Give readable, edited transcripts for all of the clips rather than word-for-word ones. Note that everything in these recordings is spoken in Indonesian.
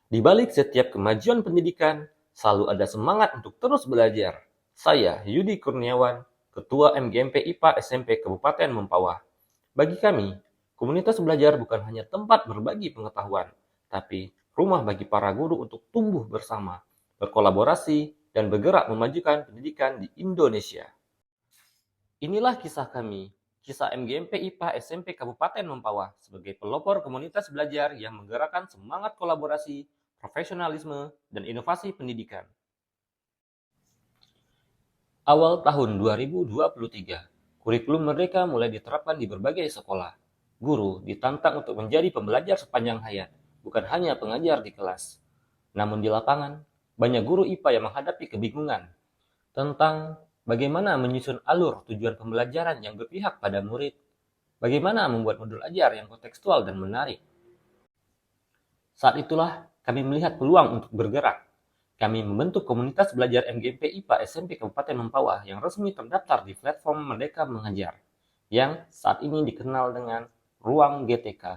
Di balik setiap kemajuan pendidikan, selalu ada semangat untuk terus belajar. Saya, Yudi Kurniawan, Ketua MGMP IPA SMP Kabupaten Mempawah. Bagi kami, komunitas belajar bukan hanya tempat berbagi pengetahuan, tapi rumah bagi para guru untuk tumbuh bersama, berkolaborasi, dan bergerak memajukan pendidikan di Indonesia. Inilah kisah kami, kisah MGMP IPA SMP Kabupaten Mempawah sebagai pelopor komunitas belajar yang menggerakkan semangat kolaborasi, profesionalisme, dan inovasi pendidikan. Awal tahun 2023, kurikulum Merdeka mulai diterapkan di berbagai sekolah. Guru ditantang untuk menjadi pembelajar sepanjang hayat, bukan hanya pengajar di kelas. Namun di lapangan, banyak guru IPA yang menghadapi kebingungan tentang bagaimana menyusun alur tujuan pembelajaran yang berpihak pada murid, bagaimana membuat modul ajar yang kontekstual dan menarik. Saat itulah kami melihat peluang untuk bergerak. Kami membentuk komunitas belajar MGMP IPA SMP Kabupaten Mempawah yang resmi terdaftar di platform Merdeka Mengajar, yang saat ini dikenal dengan Ruang GTK.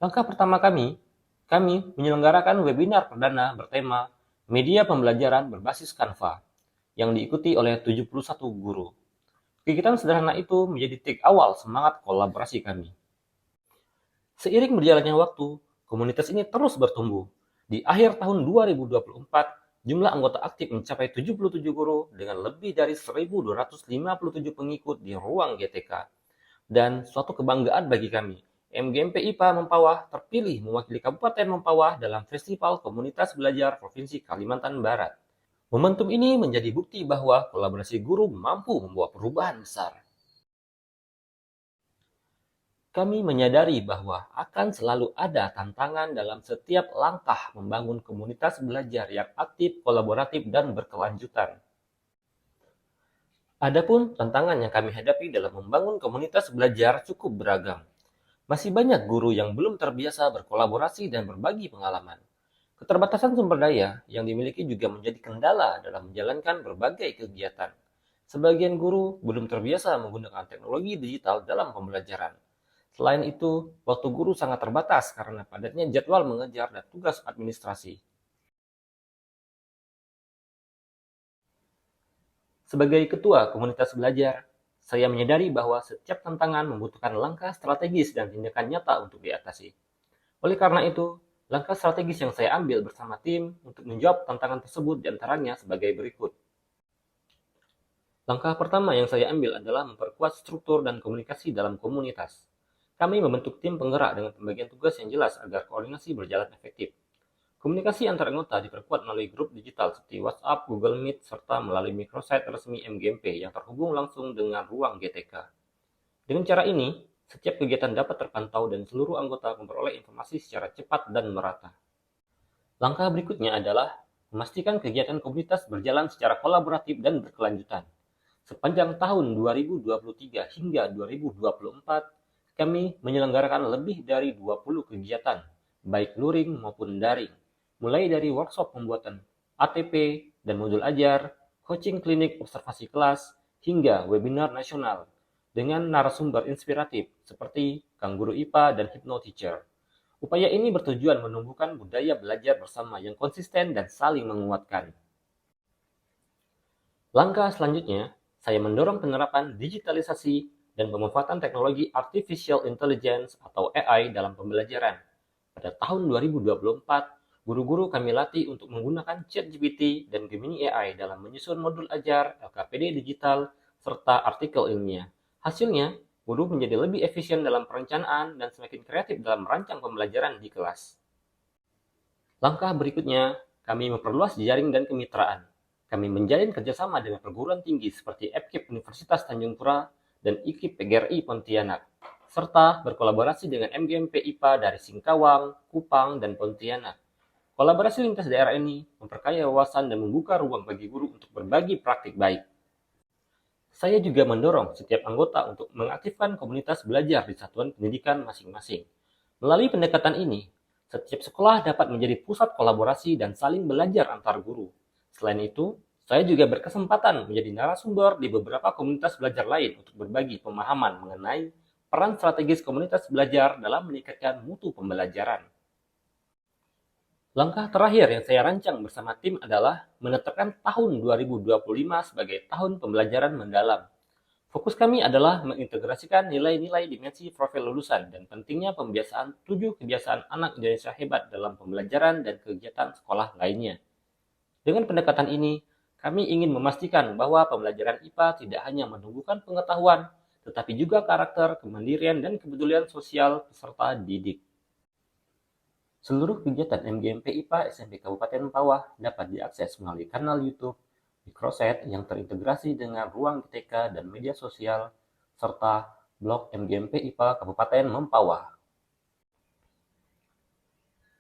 Langkah pertama kami menyelenggarakan webinar perdana bertema Media Pembelajaran Berbasis Canva, yang diikuti oleh 71 guru. Kegiatan sederhana itu menjadi titik awal semangat kolaborasi kami. Seiring berjalannya waktu, komunitas ini terus bertumbuh. Di akhir tahun 2024, jumlah anggota aktif mencapai 77 guru dengan lebih dari 1.257 pengikut di ruang GTK. Dan suatu kebanggaan bagi kami, MGMP IPA Mempawah terpilih mewakili Kabupaten Mempawah dalam Festival Komunitas Belajar Provinsi Kalimantan Barat. Momentum ini menjadi bukti bahwa kolaborasi guru mampu membawa perubahan besar. Kami menyadari bahwa akan selalu ada tantangan dalam setiap langkah membangun komunitas belajar yang aktif, kolaboratif, dan berkelanjutan. Adapun tantangan yang kami hadapi dalam membangun komunitas belajar cukup beragam. Masih banyak guru yang belum terbiasa berkolaborasi dan berbagi pengalaman. Keterbatasan sumber daya yang dimiliki juga menjadi kendala dalam menjalankan berbagai kegiatan. Sebagian guru belum terbiasa menggunakan teknologi digital dalam pembelajaran. Selain itu, waktu guru sangat terbatas karena padatnya jadwal mengajar dan tugas administrasi. Sebagai ketua komunitas belajar, saya menyadari bahwa setiap tantangan membutuhkan langkah strategis dan tindakan nyata untuk diatasi. Oleh karena itu, langkah strategis yang saya ambil bersama tim untuk menjawab tantangan tersebut diantaranya sebagai berikut. Langkah pertama yang saya ambil adalah memperkuat struktur dan komunikasi dalam komunitas. Kami membentuk tim penggerak dengan pembagian tugas yang jelas agar koordinasi berjalan efektif. Komunikasi antar anggota diperkuat melalui grup digital seperti WhatsApp, Google Meet, serta melalui microsite resmi MGMP yang terhubung langsung dengan ruang GTK. Dengan cara ini, setiap kegiatan dapat terpantau dan seluruh anggota memperoleh informasi secara cepat dan merata. Langkah berikutnya adalah memastikan kegiatan komunitas berjalan secara kolaboratif dan berkelanjutan. Sepanjang tahun 2023 hingga 2024, kami menyelenggarakan lebih dari 20 kegiatan, baik luring maupun daring, mulai dari workshop pembuatan ATP dan modul ajar, coaching klinik observasi kelas, hingga webinar nasional dengan narasumber inspiratif seperti Kang Guru IPA dan Hypno-Teacher. Upaya ini bertujuan menumbuhkan budaya belajar bersama yang konsisten dan saling menguatkan. Langkah selanjutnya, saya mendorong penerapan digitalisasi dan pemanfaatan teknologi artificial intelligence atau AI dalam pembelajaran. Pada tahun 2024, guru-guru kami latih untuk menggunakan ChatGPT dan Gemini AI dalam menyusun modul ajar, LKPD digital, serta artikel ilmiah. Hasilnya, guru menjadi lebih efisien dalam perencanaan dan semakin kreatif dalam merancang pembelajaran di kelas. Langkah berikutnya, kami memperluas jaring dan kemitraan. Kami menjalin kerjasama dengan perguruan tinggi seperti FKIP Universitas Tanjung Pura dan IKIP PGRI Pontianak, serta berkolaborasi dengan MGMP IPA dari Singkawang, Kupang, dan Pontianak. Kolaborasi lintas daerah ini memperkaya wawasan dan membuka ruang bagi guru untuk berbagi praktik baik. Saya juga mendorong setiap anggota untuk mengaktifkan komunitas belajar di satuan pendidikan masing-masing. Melalui pendekatan ini, setiap sekolah dapat menjadi pusat kolaborasi dan saling belajar antar guru. Selain itu, saya juga berkesempatan menjadi narasumber di beberapa komunitas belajar lain untuk berbagi pemahaman mengenai peran strategis komunitas belajar dalam meningkatkan mutu pembelajaran. Langkah terakhir yang saya rancang bersama tim adalah menetapkan tahun 2025 sebagai tahun pembelajaran mendalam. Fokus kami adalah mengintegrasikan nilai-nilai dimensi profil lulusan dan pentingnya pembiasaan 7 kebiasaan anak Indonesia hebat dalam pembelajaran dan kegiatan sekolah lainnya. Dengan pendekatan ini, kami ingin memastikan bahwa pembelajaran IPA tidak hanya menumbuhkan pengetahuan, tetapi juga karakter, kemandirian, dan kepedulian sosial peserta didik. Seluruh kegiatan MGMP IPA SMP Kabupaten Mempawah dapat diakses melalui kanal YouTube, Microset yang terintegrasi dengan ruang GTK dan media sosial, serta blog MGMP IPA Kabupaten Mempawah.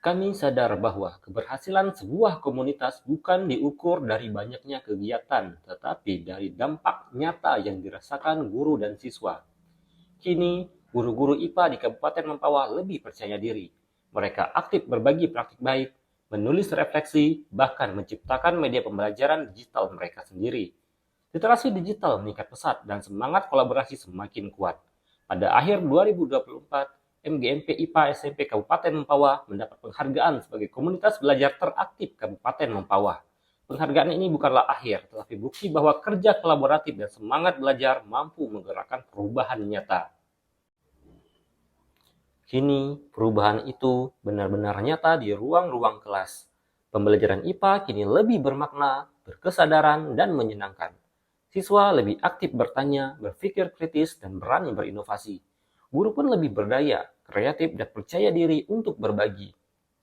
Kami sadar bahwa keberhasilan sebuah komunitas bukan diukur dari banyaknya kegiatan, tetapi dari dampak nyata yang dirasakan guru dan siswa. Kini, guru-guru IPA di Kabupaten Mempawah lebih percaya diri. Mereka aktif berbagi praktik baik, menulis refleksi, bahkan menciptakan media pembelajaran digital mereka sendiri. Literasi digital meningkat pesat dan semangat kolaborasi semakin kuat. Pada akhir 2024, MGMP IPA SMP Kabupaten Mempawah mendapat penghargaan sebagai komunitas belajar teraktif Kabupaten Mempawah. Penghargaan ini bukanlah akhir, tetapi bukti bahwa kerja kolaboratif dan semangat belajar mampu menggerakkan perubahan nyata. Kini, perubahan itu benar-benar nyata di ruang-ruang kelas. Pembelajaran IPA kini lebih bermakna, berkesadaran, dan menyenangkan. Siswa lebih aktif bertanya, berpikir kritis, dan berani berinovasi. Guru pun lebih berdaya, kreatif, dan percaya diri untuk berbagi.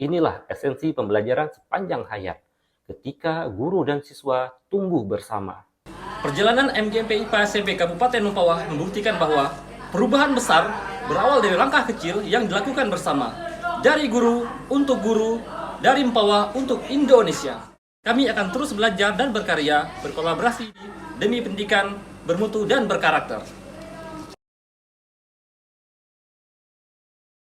Inilah esensi pembelajaran sepanjang hayat, ketika guru dan siswa tumbuh bersama. Perjalanan MGMP IPA SMP Kabupaten Mempawah membuktikan bahwa perubahan besar berawal dari langkah kecil yang dilakukan bersama. Dari guru, untuk guru, dari Mempawah untuk Indonesia. Kami akan terus belajar dan berkarya, berkolaborasi demi pendidikan, bermutu, dan berkarakter.